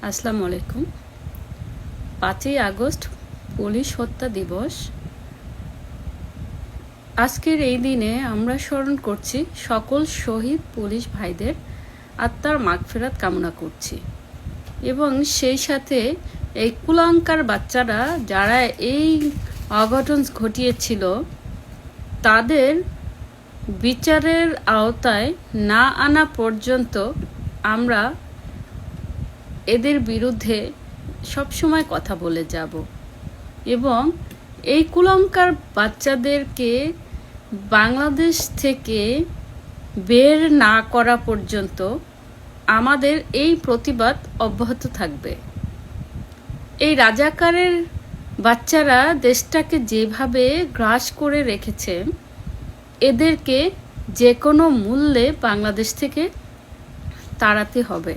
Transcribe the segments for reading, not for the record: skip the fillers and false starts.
আসসালামু আলাইকুম। 5ই August police হত্যা দিবস। আজকের এই দিনে আমরা স্মরণ করছি সকল শহীদ পুলিশ ভাইদের আত্মার মাগফিরাত কামনা করছি এবং সেই সাথে এই কুলাঙ্কার বাচ্চারা যারা এই অঘটন ঘটিয়েছিল তাদের বিচারের আওতায় না আনা পর্যন্ত আমরা এদের বিরুদ্ধে সবসময় কথা বলে যাব এবং এই কুলাঙ্কার বাচ্চাদেরকে বাংলাদেশ থেকে বের না করা পর্যন্ত আমাদের এই প্রতিবাদ অব্যাহত থাকবে। এই রাজাকারের বাচ্চারা দেশটাকে যেভাবে গ্রাস করে রেখেছে, এদেরকে যে কোনো মূল্যে বাংলাদেশ থেকে তাড়াতে হবে,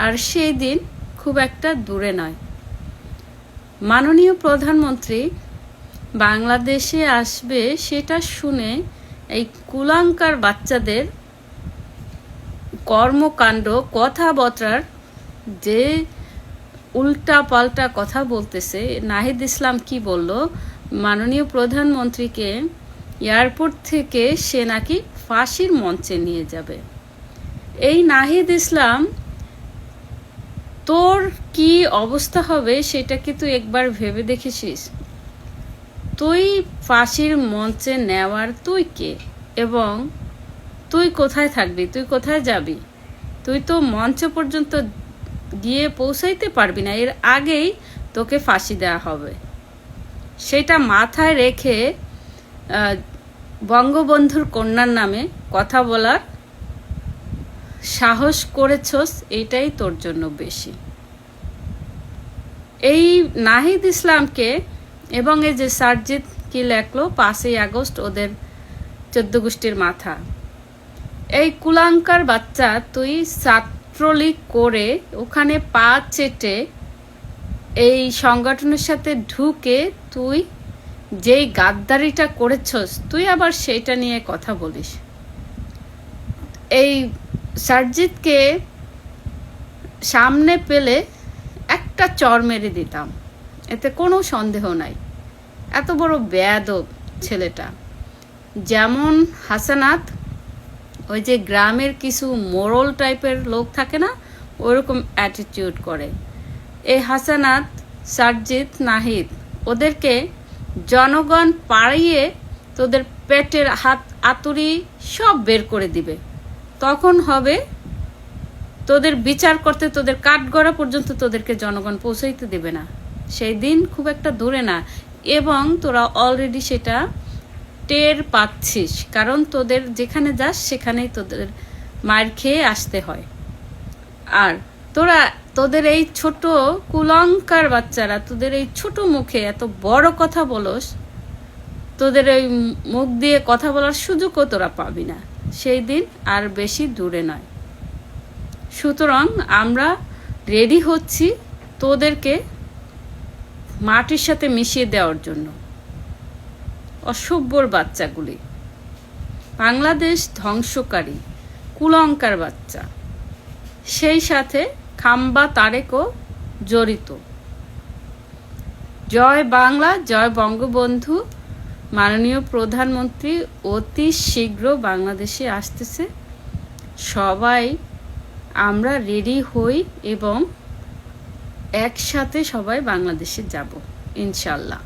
আর সেই দিন খুব একটা দূরে নয়। মাননীয় প্রধানমন্ত্রী বাংলাদেশে আসবে সেটা শুনে এই কুলাঙ্কার বাচ্চাদের কর্মকাণ্ড কথাবার্তার যে উল্টা পাল্টা কথা বলতেছে, নাহিদ ইসলাম কি বলল, মাননীয় প্রধানমন্ত্রীকে এয়ারপোর্ট থেকে সে নাকি ফাঁসির মঞ্চে নিয়ে যাবে। এই নাহিদ ইসলাম, তোর কি অবস্থা হবে সেটা কি তুই একবার ভেবে দেখেছিস? তুই ফাঁসির মঞ্চে নেওয়ার তুই কে এবং তুই কোথায় থাকবি, তুই কোথায় যাবি? তুই তো মঞ্চ পর্যন্ত গিয়ে পৌঁছাইতে পারবি না, এর আগেই তোকে ফাঁসি দেওয়া হবে। সেটা মাথায় রেখে বঙ্গবন্ধুর কন্যার নামে কথা বলার সাহস করেছস, এইটাই তোর জন্য বেশি। এই নাহিদ ইসলামকে এবং এই যে সারজিৎ কি লেখলো 5ই আগস্ট ওদের 14 গোষ্ঠীর মাথা, এই কুলাঙ্কার বাচ্চা, তুই ছাত্রলীগ করে ওখানে পা চেটে এই সংগঠনের সাথে ঢুকে তুই যেই গাদ্দারিটা করেছস, তুই আবার সেইটা নিয়ে কথা বলিস। এই সারজিৎকে সামনে পেলে একটা চর মেরে দিতাম, এতে কোনো সন্দেহ নাই। এত বড় বেয়াদব ছেলেটা। যেমন হাসানাত, ওই যে গ্রামের কিছু মোরল টাইপের লোক থাকে না, ওরকম অ্যাটিটিউড করে। এই হাসানাত, সারজিৎ, নাহিদ, ওদেরকে জনগণ পাড়িয়ে তোদের পেটের হাত আতুরি সব বের করে দিবে। তখন হবে তোদের বিচার করতে, তোদের কাঠগড়া পর্যন্ত তোদেরকে জনগণ পৌঁছাইতে দেবে না। সেই দিন খুব একটা দূরে না, এবং তোরা অলরেডি সেটা টের পাচ্ছিস, কারণ তোদের যেখানে যাস সেখানেই তোদের মার খেয়ে আসতে হয়। আর তোদের এই ছোট কুলাঙ্কার বাচ্চারা, তোদের এই ছোট মুখে এত বড় কথা বলস, তোদের ওই মুখ দিয়ে কথা বলার সুযোগও তোরা পাবি না। সেই দিন আর বেশি দূরে নয়। সুতরাং আমরা রেডি হচ্ছি তোদেরকে মাটির সাথে মিশিয়ে দেওয়ার জন্য। অসভ্যর বাচ্চাগুলি, বাংলাদেশ ধ্বংসকারী কুলাঙ্কার বাচ্চা, সেই সাথে খাম্বা তারেকও জড়িত। জয় বাংলা, জয় বঙ্গবন্ধু। মাননীয় প্রধানমন্ত্রী অতি শীঘ্র বাংলাদেশে আসতেছে। সবাই আমরা রেডি হই এবং একসাথে সবাই বাংলাদেশে যাব ইনশাল্লাহ।